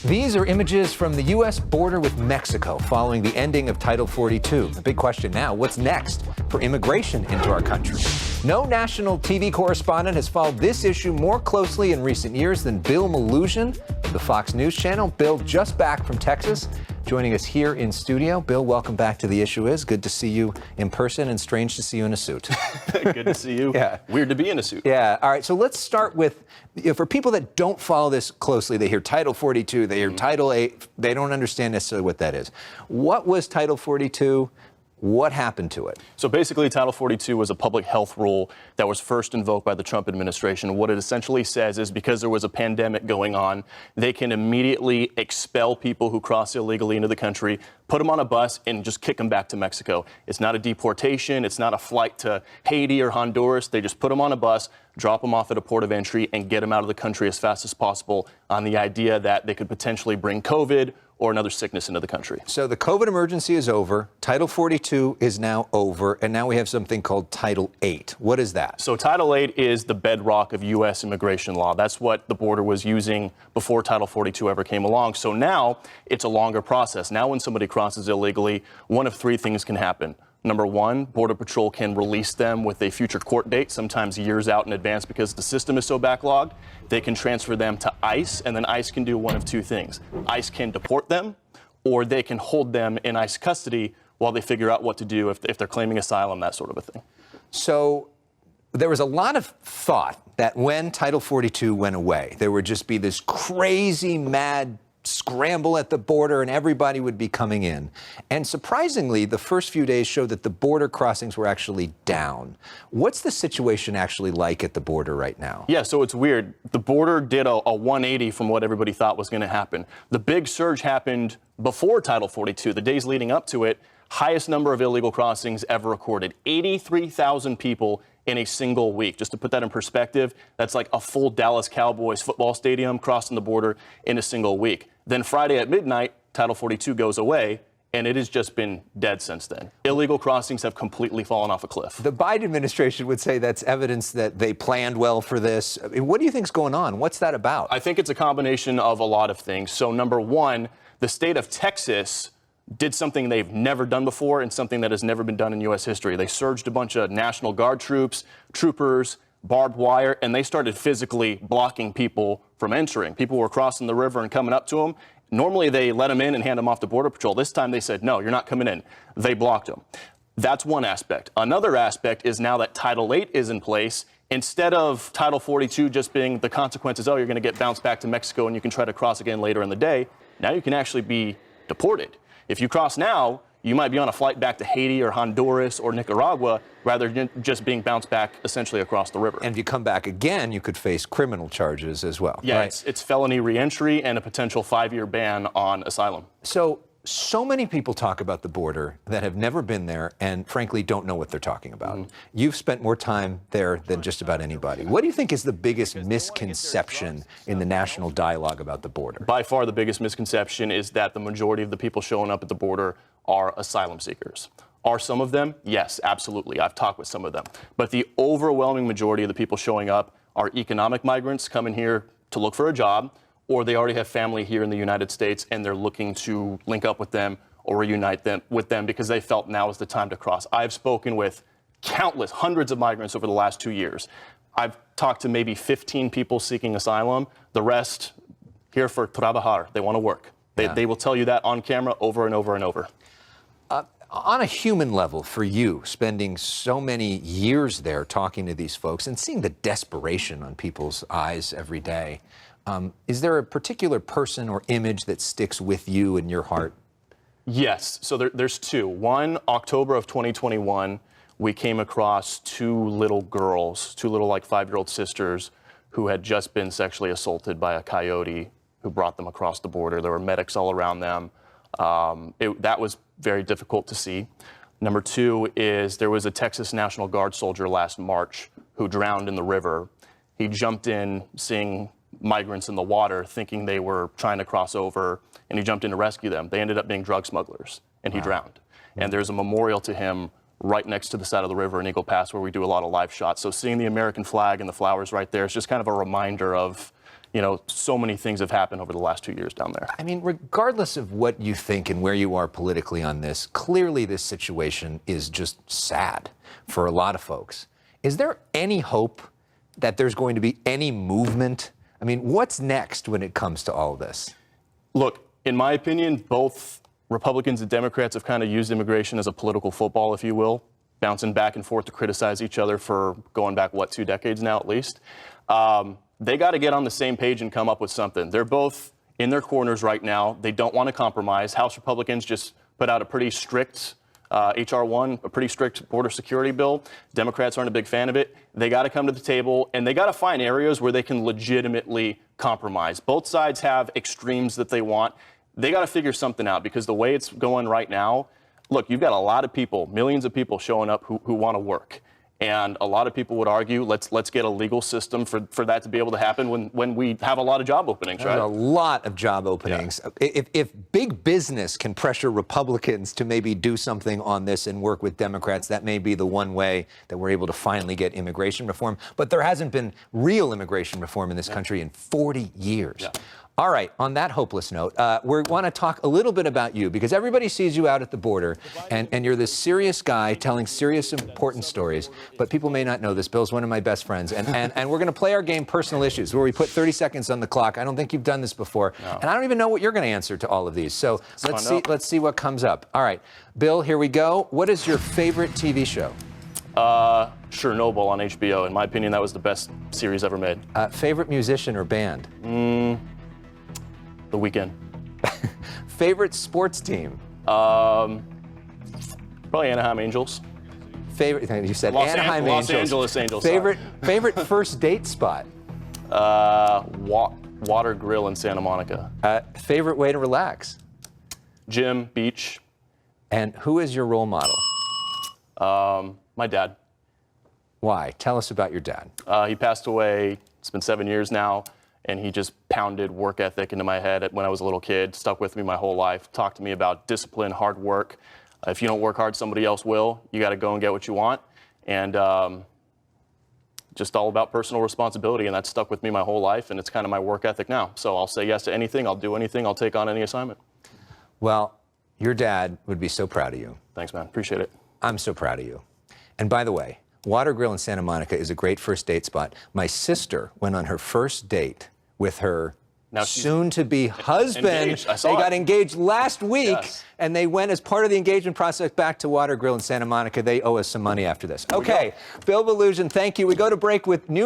These are images from the U.S. border with Mexico following the ending of Title 42. The big question now, what's next for immigration into our country? No national TV correspondent has followed this issue more closely in recent years than Bill Melugin of the Fox News Channel. Bill, just back from Texas, joining us here in studio. Bill, welcome back to The Issue Is. Good to see you in person and strange to see you in a suit. Good to see you. Yeah. Weird to be in a suit. Yeah. All right. So let's start with, for people that don't follow this closely, they hear Title 42, they hear Title 8, they don't understand necessarily what that is. What was Title 42? What happened to it? So basically, Title 42 was a public health rule that was first invoked by the Trump administration. What it essentially says is because there was a pandemic going on, they can immediately expel people who cross illegally into the country, put them on a bus, and just kick them back to Mexico. It's not a deportation. It's not a flight to Haiti or Honduras. They just put them on a bus, drop them off at a port of entry, and get them out of the country as fast as possible on the idea that they could potentially bring COVID or another sickness into the country. So the COVID emergency is over, Title 42 is now over, and now we have something called Title 8. What is that? So Title 8 is the bedrock of U.S. immigration law. That's what the border was using before Title 42 ever came along. So now it's a longer process. Now when somebody crosses illegally, one of three things can happen. Number one, Border Patrol can release them with a future court date, sometimes years out in advance because the system is so backlogged. They can transfer them to ICE, and then ICE can do one of two things. ICE can deport them, or they can hold them in ICE custody while they figure out what to do if they're claiming asylum, that sort of a thing. So there was a lot of thought that when Title 42 went away, there would just be this crazy, mad scramble at the border and everybody would be coming in. And surprisingly, the first few days showed that the border crossings were actually down. What's the situation actually like at the border right now? Yeah, so it's weird. The border did a 180 from what everybody thought was going to happen. The big surge happened before Title 42, the days leading up to it. Highest number of illegal crossings ever recorded, 83,000 people in a single week. Just to put that in perspective, that's like a full Dallas Cowboys football stadium crossing the border in a single week. Then Friday at midnight, Title 42 goes away, and it has just been dead since then. Illegal crossings have completely fallen off a cliff. The Biden administration would say that's evidence that they planned well for this. I mean, what do you think is going on? What's that about? I think it's a combination of a lot of things. So number one, the state of Texas did something they've never done before and something that has never been done in U.S. history. They surged a bunch of National Guard troopers, barbed wire, and they started physically blocking people from entering. People were crossing the river and coming up to them. Normally, they let them in and hand them off to Border Patrol. This time, they said, no, you're not coming in. They blocked them. That's one aspect. Another aspect is now that Title 8 is in place, instead of Title 42 just being the consequences, oh, you're going to get bounced back to Mexico and you can try to cross again later in the day, now you can actually be deported. If you cross now, you might be on a flight back to Haiti or Honduras or Nicaragua rather than just being bounced back essentially across the river. And if you come back again, you could face criminal charges as well. Yeah, right? It's felony reentry and a potential 5-year ban on asylum. So many people talk about the border that have never been there and frankly don't know what they're talking about. You've spent more time there than just about anybody. What do you think is the biggest misconception in the national dialogue about the border? By far the biggest misconception is that the majority of the people showing up at the border are asylum seekers. Are some of them? Yes, absolutely. I've talked with some of them. But the overwhelming majority of the people showing up are economic migrants coming here to look for a job, or they already have family here in the United States and they're looking to link up with them or reunite them with them because they felt now is the time to cross. I've spoken with countless, hundreds of migrants over the last 2 years. I've talked to maybe 15 people seeking asylum. The rest here for trabajar. They want to work. They will tell you that on camera over and over and over. On a human level, for you, spending so many years there talking to these folks and seeing the desperation on people's eyes every day, is there a particular person or image that sticks with you in your heart? Yes. So there's two. One, October of 2021, we came across two little girls, two little like 5-year-old sisters who had just been sexually assaulted by a coyote who brought them across the border. There were medics all around them. That was very difficult to see. Number two is there was a Texas National Guard soldier last March who drowned in the river. He jumped in seeing migrants in the water thinking they were trying to cross over, and he jumped in to rescue them. They ended up being drug smugglers, and he drowned. And there's a memorial to him right next to the side of the river in Eagle Pass where we do a lot of live shots. So seeing the American flag and the flowers right there is just kind of a reminder of, so many things have happened over the last 2 years down there. I mean, regardless of what you think and where you are politically on this, clearly this situation is just sad for a lot of folks. Is there any hope that there's going to be any movement? I mean, what's next when it comes to all of this? Look, in my opinion, both Republicans and Democrats have kind of used immigration as a political football, if you will, bouncing back and forth to criticize each other for going back, 2 decades now at least. They got to get on the same page and come up with something. They're both in their corners right now. They don't want to compromise. House Republicans just put out a pretty strict H.R. 1, a pretty strict border security bill. Democrats aren't a big fan of it. They got to come to the table, and they got to find areas where they can legitimately compromise. Both sides have extremes that they want. They got to figure something out, because the way it's going right now, look, you've got a lot of people, millions of people showing up who want to work. And a lot of people would argue, let's get a legal system for that to be able to happen when we have a lot of job openings, right? There's a lot of job openings. Yeah. If big business can pressure Republicans to maybe do something on this and work with Democrats, that may be the one way that we're able to finally get immigration reform. But there hasn't been real immigration reform in this country in 40 years. Yeah. All right, on that hopeless note, we want to talk a little bit about you, because everybody sees you out at the border, and you're this serious guy telling serious, important stories, but people may not know this. Bill's one of my best friends, and we're going to play our game Personal Issues, where we put 30 seconds on the clock. I don't think you've done this before, and I don't even know what you're going to answer to all of these, so let's see what comes up. All right, Bill, here we go. What is your favorite TV show? Chernobyl on HBO. In my opinion, that was the best series ever made. Favorite musician or band? The Weeknd. Favorite sports team? Probably Anaheim Angels. Favorite? You said Anaheim Angels. Los Angeles Angels. Favorite first date spot? Water Grill in Santa Monica. Favorite way to relax? Gym, beach. And who is your role model? My dad. Why? Tell us about your dad. He passed away. It's been 7 years now. And he just pounded work ethic into my head when I was a little kid, stuck with me my whole life, talked to me about discipline, hard work. If you don't work hard, somebody else will. You got to go and get what you want. And just all about personal responsibility, and that stuck with me my whole life, and it's kind of my work ethic now. So I'll say yes to anything, I'll do anything, I'll take on any assignment. Well, your dad would be so proud of you. Thanks, man. Appreciate it. I'm so proud of you. And by the way, Water Grill in Santa Monica is a great first date spot. My sister went on her first date with her soon-to-be husband. Engaged. I saw they got engaged last week, yes. And they went as part of the engagement process back to Water Grill in Santa Monica. They owe us some money after this. Okay, Bill Melugin, thank you. We go to break with new